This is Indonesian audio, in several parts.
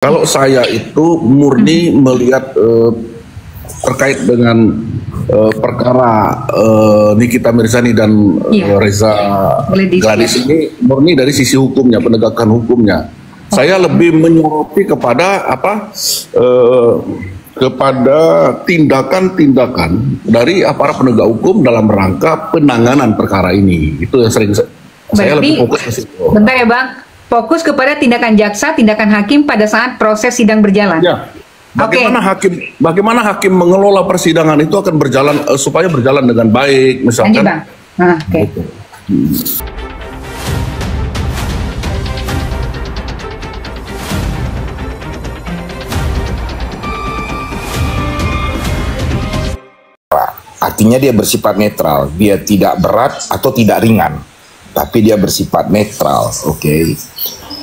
Kalau saya itu murni melihat terkait dengan perkara Nikita Mirzani dan Reza Gladys ini murni dari sisi hukumnya, penegakan hukumnya. Saya lebih menyoroti kepada kepada tindakan-tindakan dari aparat penegak hukum dalam rangka penanganan perkara ini. Itu yang sering saya lebih fokus ke situ. Bentar ya Bang, fokus kepada tindakan jaksa, tindakan hakim pada saat proses sidang berjalan. Ya. Bagaimana hakim mengelola persidangan itu akan berjalan supaya berjalan dengan baik, misalkan. Bang. Gitu. Artinya dia bersifat netral, dia tidak berat atau tidak ringan, tapi dia bersifat netral, oke.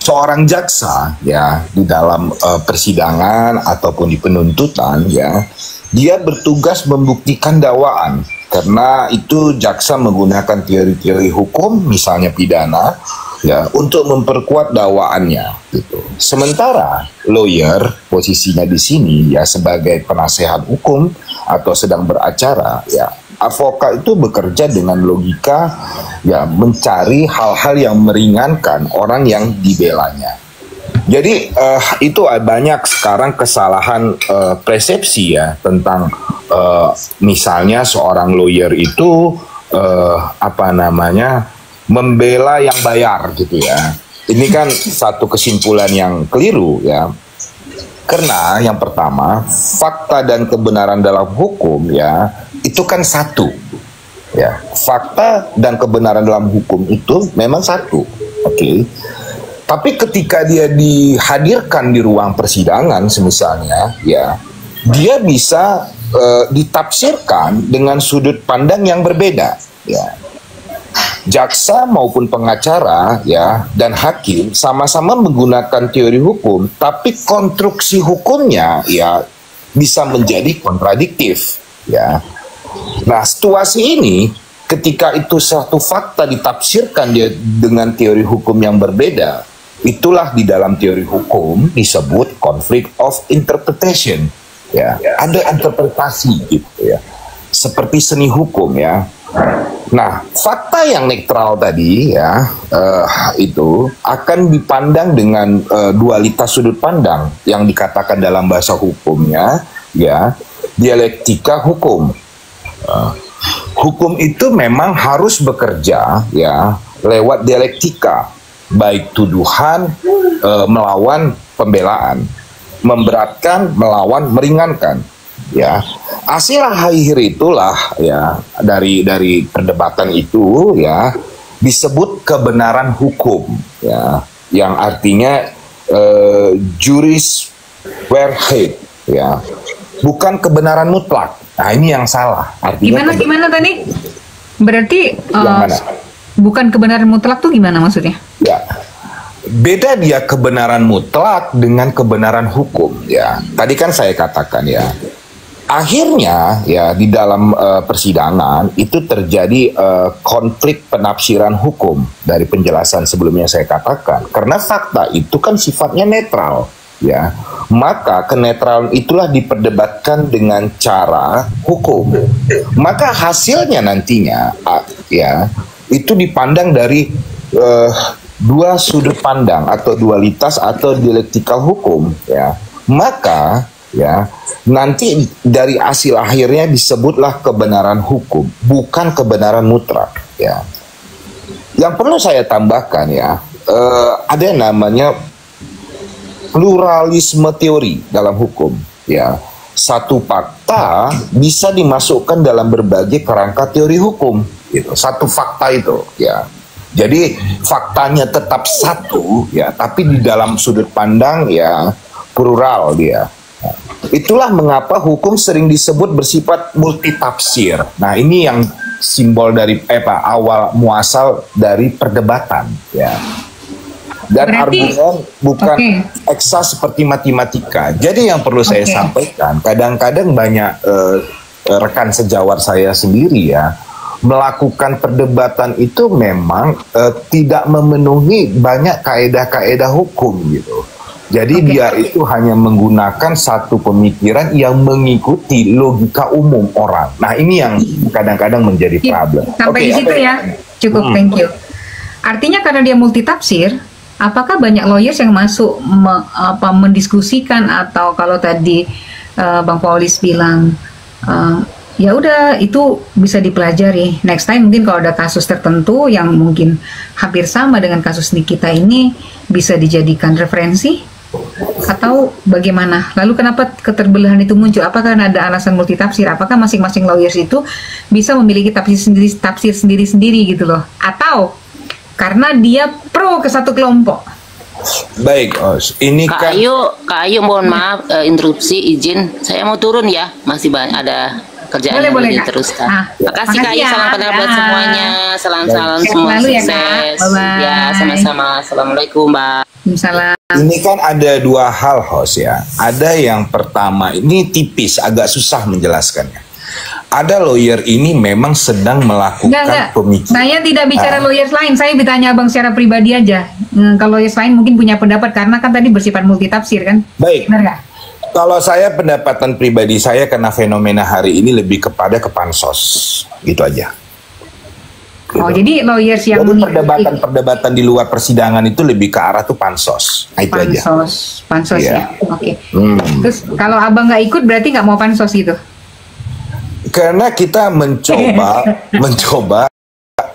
Seorang jaksa ya di dalam persidangan ataupun di penuntutan ya, dia bertugas membuktikan dakwaan. Karena itu jaksa menggunakan teori-teori hukum, misalnya pidana, ya untuk memperkuat dakwaannya. Gitu. Sementara lawyer posisinya di sini ya sebagai penasehat hukum atau sedang beracara, ya advokat itu bekerja dengan logika, ya mencari hal-hal yang meringankan orang yang dibelanya. Jadi itu banyak sekarang kesalahan persepsi ya tentang misalnya seorang lawyer itu membela yang bayar gitu ya. Ini kan satu kesimpulan yang keliru ya. Karena yang pertama, fakta dan kebenaran dalam hukum ya itu kan satu. Ya, fakta dan kebenaran dalam hukum itu memang satu. Oke. Tapi ketika dia dihadirkan di ruang persidangan misalnya ya, dia bisa ditafsirkan dengan sudut pandang yang berbeda ya. Jaksa maupun pengacara ya dan hakim sama-sama menggunakan teori hukum, tapi konstruksi hukumnya ya bisa menjadi kontradiktif ya. Nah, situasi ini ketika itu satu fakta ditafsirkan dia dengan teori hukum yang berbeda, itulah di dalam teori hukum disebut conflict of interpretation ya. Ada interpretasi gitu ya. Seperti seni hukum ya. Nah, fakta yang netral tadi ya itu akan dipandang dengan dualitas sudut pandang yang dikatakan dalam bahasa hukumnya ya dialektika hukum. Hukum itu memang harus bekerja ya lewat dialektika, baik tuduhan melawan pembelaan, memberatkan melawan meringankan. Ya, hasil akhir itulah ya dari perdebatan itu ya disebut kebenaran hukum ya, yang artinya juris verheit ya, bukan kebenaran mutlak. Nah, ini yang salah. Artinya gimana tadi? Berarti bukan kebenaran mutlak tuh gimana maksudnya? Ya. Beda dia kebenaran mutlak dengan kebenaran hukum ya. Tadi kan saya katakan ya. Akhirnya ya di dalam persidangan itu terjadi konflik penafsiran hukum dari penjelasan sebelumnya saya katakan. Karena fakta itu kan sifatnya netral ya. Maka kenetralan itulah diperdebatkan dengan cara hukum. Maka hasilnya nantinya ya itu dipandang dari dua sudut pandang atau dualitas atau dialektikal hukum ya. Maka ya nanti dari hasil akhirnya disebutlah kebenaran hukum, bukan kebenaran mutlak ya. Yang perlu saya tambahkan ya, ada yang namanya pluralisme teori dalam hukum ya. Satu fakta bisa dimasukkan dalam berbagai kerangka teori hukum gitu. Satu fakta itu ya. Jadi faktanya tetap satu ya, tapi di dalam sudut pandang ya plural dia. Itulah mengapa hukum sering disebut bersifat multitafsir. Nah, ini yang simbol dari awal muasal dari perdebatan ya. Dan argumen bukan eksa seperti matematika. Jadi yang perlu saya sampaikan, kadang-kadang banyak rekan sejawat saya sendiri ya melakukan perdebatan itu memang tidak memenuhi banyak kaedah-kaedah hukum gitu. Jadi dia itu hanya menggunakan satu pemikiran yang mengikuti logika umum orang. Nah ini yang kadang-kadang menjadi problem. Sampai di situ ya, cukup, thank you. Artinya karena dia multitafsir, apakah banyak lawyers yang masuk mendiskusikan, atau kalau tadi Bang Paulis bilang, ya udah itu bisa dipelajari. Next time mungkin kalau ada kasus tertentu yang mungkin hampir sama dengan kasus Nikita ini bisa dijadikan referensi, atau bagaimana? Lalu kenapa keterbelahan itu muncul? Apakah ada alasan multitafsir? Apakah masing-masing lawyers itu bisa memiliki tafsir sendiri-sendiri gitu loh? Atau karena dia pro ke satu kelompok? Baik, ini Kak Ayu mohon maaf, interupsi, izin, saya mau turun ya, masih banyak ada kerjaan yang boleh, diteruskan. Makasih Kak Ayu, ya. salam kenal buat semuanya, salam-salam semua selalu ya, sukses. Kak. Ya, sama-sama. Assalamualaikum, Mbak. Salam. Ini kan ada dua hal, host ya. Ada yang pertama, ini tipis, agak susah menjelaskannya. Ada lawyer ini memang sedang melakukan pemikiran. Saya tidak bicara lawyers lain, saya bertanya Abang secara pribadi aja. Kalau lawyers lain mungkin punya pendapat, karena kan tadi bersifat multitafsir kan? Baik. Benar nggak? Kalau saya pendapatan pribadi saya karena fenomena hari ini lebih kepada ke pansos, gitu aja. Oh, jadi lawyers yang perdebatan di luar persidangan itu lebih ke arah tuh pansos. Nah, itu aja. Pansos ya. Oke. Terus kalau Abang nggak ikut berarti nggak mau pansos gitu? Karena kita mencoba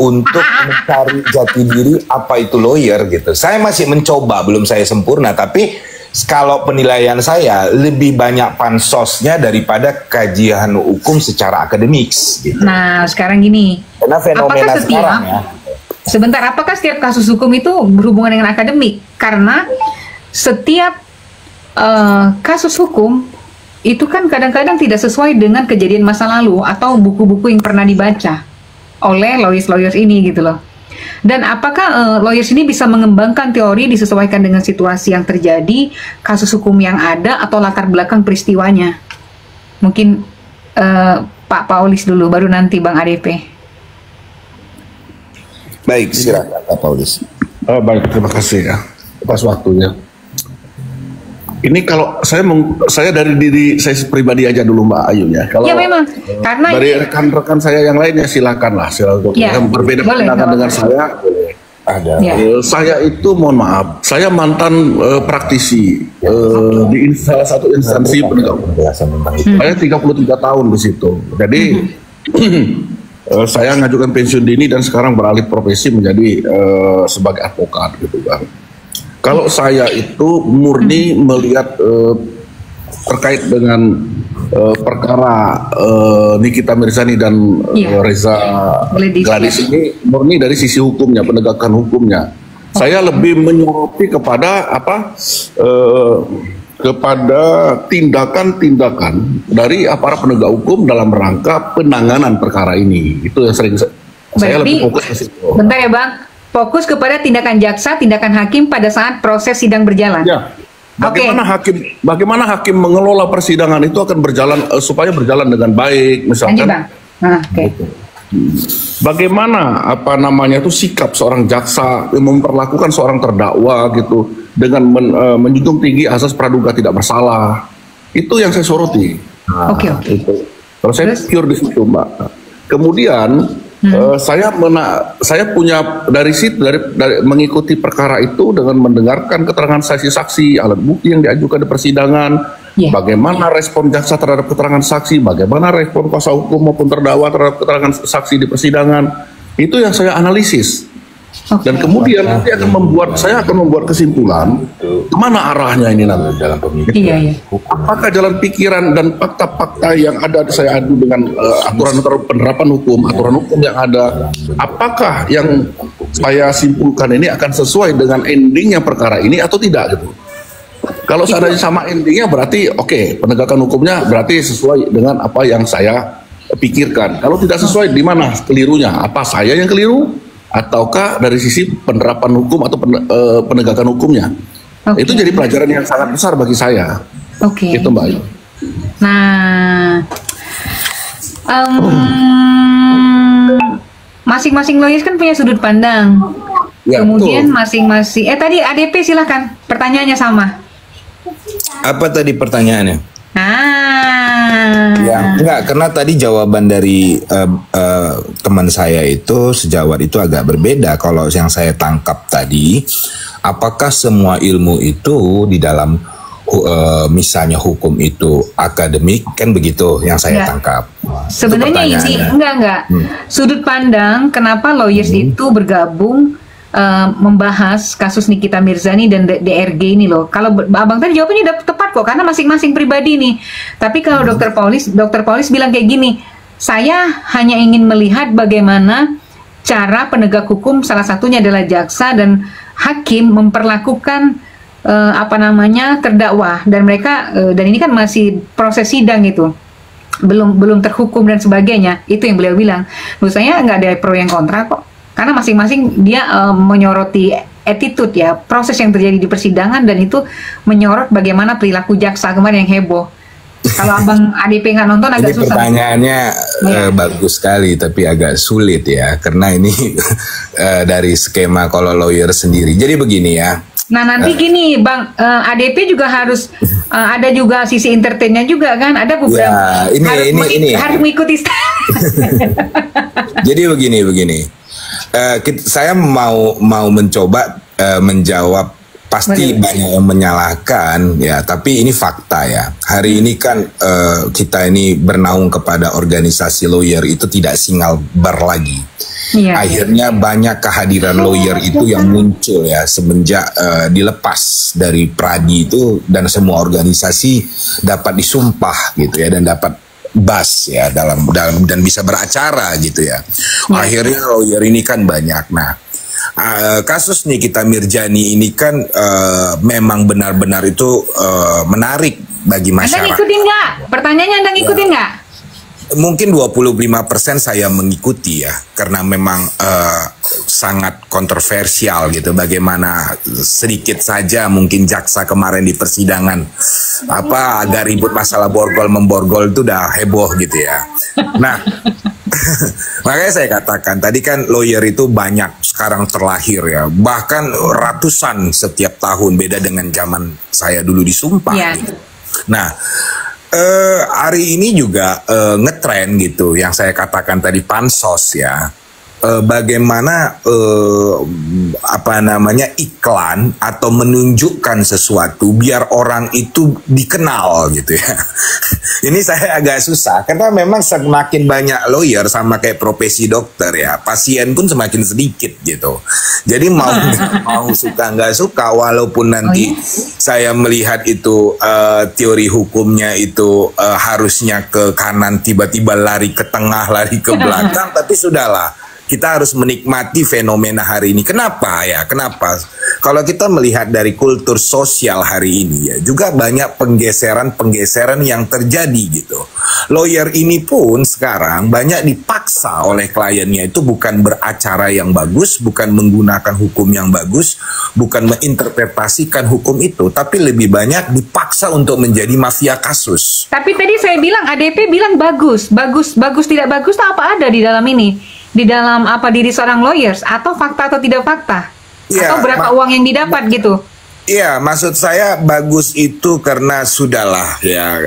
untuk mencari jati diri apa itu lawyer gitu. Saya masih mencoba, belum saya sempurna, tapi kalau penilaian saya lebih banyak pansosnya daripada kajian hukum secara akademiks gitu. Nah, sekarang gini. Karena fenomena sekarang ya. Sebentar, apakah setiap kasus hukum itu berhubungan dengan akademik? Karena setiap kasus hukum itu kan kadang-kadang tidak sesuai dengan kejadian masa lalu atau buku-buku yang pernah dibaca oleh lawyers ini gitu loh. Dan apakah lawyers ini bisa mengembangkan teori disesuaikan dengan situasi yang terjadi, kasus hukum yang ada, atau latar belakang peristiwanya? Mungkin Pak Paulis dulu, baru nanti Bang ADP. Baik, silakan Pak Paulis. Baik, terima kasih ya atas waktunya. Ini kalau saya dari diri saya pribadi aja dulu Mbak Ayu ya. Kalau ya memang, karena dari rekan-rekan saya yang lainnya silakanlah, yang berbeda pandangan dengan saya. Ada. Ya. Saya itu mohon maaf, saya mantan praktisi di salah satu instansi penegak hukum. Saya 33 tahun di situ. Jadi saya ngajukan pensiun dini dan sekarang beralih profesi menjadi sebagai advokat gitu kan. Kalau saya itu murni melihat terkait dengan perkara Nikita Mirzani dan Reza Gladys ini murni dari sisi hukumnya, penegakan hukumnya. Saya lebih menyoroti kepada kepada tindakan-tindakan dari aparat penegak hukum dalam rangka penanganan perkara ini. Itu yang sering saya lebih fokus ke situ. Bentar ya Bang. Fokus kepada tindakan jaksa, tindakan hakim pada saat proses sidang berjalan. Ya. Bagaimana hakim mengelola persidangan itu akan berjalan supaya berjalan dengan baik, misalkan. Bagaimana itu sikap seorang jaksa memperlakukan seorang terdakwa gitu dengan menjunjung tinggi asas praduga tidak bersalah. Itu yang saya soroti. Kalau saya pure di situ, Mbak. Kemudian saya punya dari mengikuti perkara itu dengan mendengarkan keterangan saksi-saksi, alat bukti yang diajukan di persidangan, bagaimana respon jaksa terhadap keterangan saksi, bagaimana respon kuasa hukum maupun terdakwa terhadap keterangan saksi di persidangan, itu yang saya analisis. Dan kemudian nanti saya akan membuat kesimpulan kemana arahnya ini nanti dalam pemikiran. Apakah jalan pikiran dan fakta-fakta yang ada saya adu dengan aturan penerapan hukum, aturan hukum yang ada, apakah yang saya simpulkan ini akan sesuai dengan endingnya perkara ini atau tidak gitu. Kalau seandainya sama endingnya berarti penegakan hukumnya berarti sesuai dengan apa yang saya pikirkan. Kalau tidak sesuai, di mana kelirunya? Apa saya yang keliru? Ataukah dari sisi penerapan hukum atau penegakan hukumnya? Itu jadi pelajaran yang sangat besar bagi saya. Itu Mbak Ayu. Nah, masing-masing lawyers kan punya sudut pandang. Kemudian masing-masing. Tadi ADP silahkan, pertanyaannya sama. Apa tadi pertanyaannya? Ya, Ah. enggak, karena tadi jawaban dari teman saya itu sejawat itu agak berbeda. Kalau yang saya tangkap tadi, apakah semua ilmu itu di dalam misalnya hukum itu akademik, kan begitu yang saya tangkap. Sebenarnya ini enggak. Sudut pandang kenapa lawyers itu bergabung membahas kasus Nikita Mirzani dan DRG ini loh. Kalau abang tadi jawabannya udah tepat kok, karena masing-masing pribadi nih. Tapi kalau Dokter Paulis bilang kayak gini, saya hanya ingin melihat bagaimana cara penegak hukum, salah satunya adalah jaksa dan hakim memperlakukan terdakwa, dan mereka dan ini kan masih proses sidang itu. Belum terhukum dan sebagainya. Itu yang beliau bilang. Menurut saya nggak ada pro yang kontra kok. Karena masing-masing dia menyoroti attitude ya, proses yang terjadi di persidangan, dan itu menyorot bagaimana perilaku jaksa kemarin yang heboh. Kalau abang ADP nggak nonton agak ini susah. Pertanyaannya bagus sekali, tapi agak sulit ya, karena ini dari skema kalau lawyer sendiri. Jadi begini ya. Nah nanti gini bang, ADP juga harus ada juga sisi entertainnya juga kan, ada beberapa harus mengikuti. Jadi begini. Saya mau mencoba menjawab, pasti banyak yang menyalahkan ya, tapi ini fakta ya. Hari ini kan kita ini bernaung kepada organisasi lawyer itu tidak single bar lagi. Akhirnya banyak kehadiran lawyer itu yang muncul ya semenjak dilepas dari Pradi itu, dan semua organisasi dapat disumpah gitu ya, dan dapat bas ya dalam dan bisa beracara gitu ya. Akhirnya lawyer ini kan banyak. Nah, kasus Nikita Mirzani ini kan memang benar-benar itu menarik bagi masyarakat. Anda ngikutin nggak? Pertanyaannya Anda ngikutin nggak? Mungkin 25% saya mengikuti ya, karena memang sangat kontroversial gitu. Bagaimana sedikit saja mungkin jaksa kemarin di persidangan agak ribut masalah borgol-memborgol itu udah heboh gitu ya. Nah, makanya saya katakan tadi kan lawyer itu banyak sekarang terlahir ya, bahkan ratusan setiap tahun, beda dengan zaman saya dulu disumpah gitu. Nah, hari ini juga ngetren gitu, yang saya katakan tadi pansos ya. Bagaimana iklan atau menunjukkan sesuatu biar orang itu dikenal gitu ya. Ini saya agak susah karena memang semakin banyak lawyer, sama kayak profesi dokter ya, pasien pun semakin sedikit gitu. Jadi mau suka nggak suka, walaupun nanti saya melihat itu teori hukumnya itu harusnya ke kanan, tiba-tiba lari ke tengah, lari ke belakang, tapi sudahlah. Kita harus menikmati fenomena hari ini. Kenapa ya? Kenapa? Kalau kita melihat dari kultur sosial hari ini ya, juga banyak penggeseran yang terjadi gitu. Lawyer ini pun sekarang banyak dipaksa oleh kliennya itu bukan beracara yang bagus, bukan menggunakan hukum yang bagus, bukan menginterpretasikan hukum itu, tapi lebih banyak dipaksa untuk menjadi mafia kasus. Tapi tadi saya bilang, ADP bilang bagus tidak bagus, apa ada di dalam ini? Di dalam diri seorang lawyers, atau fakta atau tidak fakta, atau berapa uang yang didapat gitu? Iya, maksud saya bagus itu karena sudahlah ya,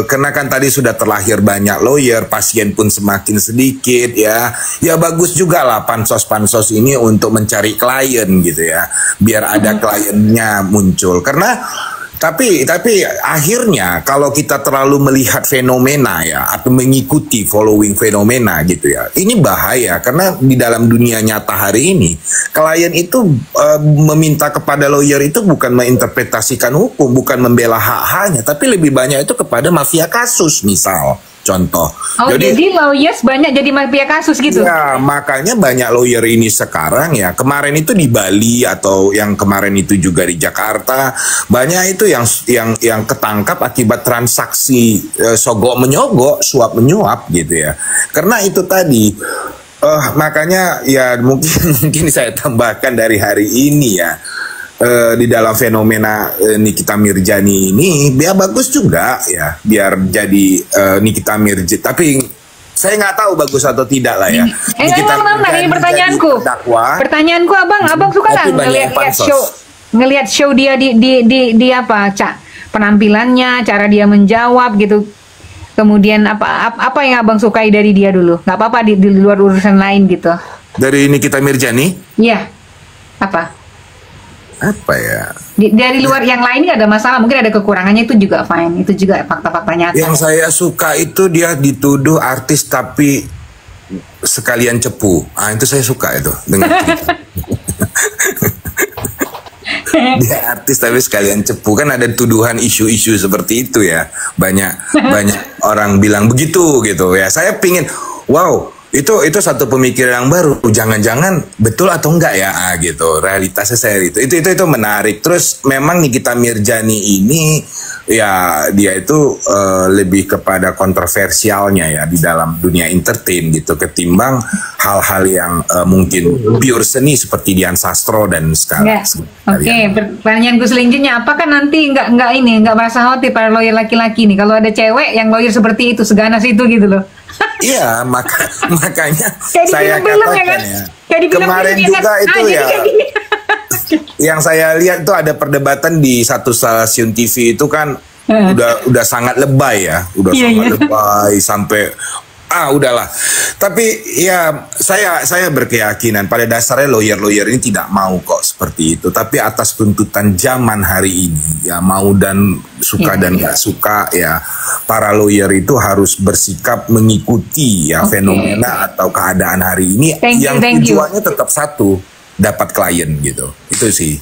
karena kan tadi sudah terlahir banyak lawyer, pasien pun semakin sedikit ya. Ya bagus juga lah pansos-pansos ini untuk mencari klien gitu ya, biar ada kliennya muncul. Karena tapi akhirnya kalau kita terlalu melihat fenomena ya, atau mengikuti following fenomena gitu ya, ini bahaya. Karena di dalam dunia nyata hari ini, klien itu meminta kepada lawyer itu bukan menginterpretasikan hukum, bukan membela hak-haknya, tapi lebih banyak itu kepada mafia kasus misal. Contoh. Jadi lawyers banyak jadi mafia kasus gitu? Ya, makanya banyak lawyer ini sekarang ya. Kemarin itu di Bali, atau yang kemarin itu juga di Jakarta, banyak itu yang ketangkap akibat transaksi sogok menyogok, suap menyuap gitu ya. Karena itu tadi. Makanya ya mungkin saya tambahkan dari hari ini ya. Di dalam fenomena Nikita Mirzani ini dia bagus juga ya, biar jadi Nikita Mirzani, tapi saya nggak tahu bagus atau tidak lah ya. Ini pertanyaanku abang suka nggak ngelihat show dia di apa, Cak? penampilannya, cara dia menjawab gitu. Kemudian apa yang abang sukai dari dia dulu? Nggak apa-apa di luar urusan lain gitu. Dari Nikita Mirzani? Iya. Apa ya? Dari luar yang lain nggak ada masalah. Mungkin ada kekurangannya, itu juga fine. Itu juga fakta-fakta nyata. Yang saya suka itu dia dituduh artis tapi sekalian cepu. Itu saya suka itu dengan dia artis tapi sekalian cepu. Kan ada tuduhan isu-isu seperti itu ya, banyak orang bilang begitu gitu ya. Saya pingin, wow, itu satu pemikiran yang baru, jangan-jangan betul atau enggak ya, gitu. Realitasnya saya itu menarik. Terus memang Nikita Mirzani ini ya dia itu lebih kepada kontroversialnya ya di dalam dunia entertain gitu, ketimbang hal-hal yang mungkin pure seni seperti Dian Sastro dan sekarang. Oke, pertanyaanku selanjutnya, apakah nanti nggak merasa khawatir para lawyer laki-laki nih kalau ada cewek yang lawyer seperti itu, seganas itu gitu loh? Iya, makanya saya katakan ya, kemarin juga itu ya. Yang saya lihat tuh ada perdebatan di satu stasiun TV itu kan udah sangat lebay ya, sangat lebay sampai udahlah. Tapi ya saya berkeyakinan pada dasarnya lawyer ini tidak mau kok seperti itu. Tapi atas tuntutan zaman hari ini ya, mau dan suka dan nggak suka ya, para lawyer itu harus bersikap mengikuti ya fenomena atau keadaan hari ini yang tujuannya tetap satu, dapat klien gitu. Itu sih.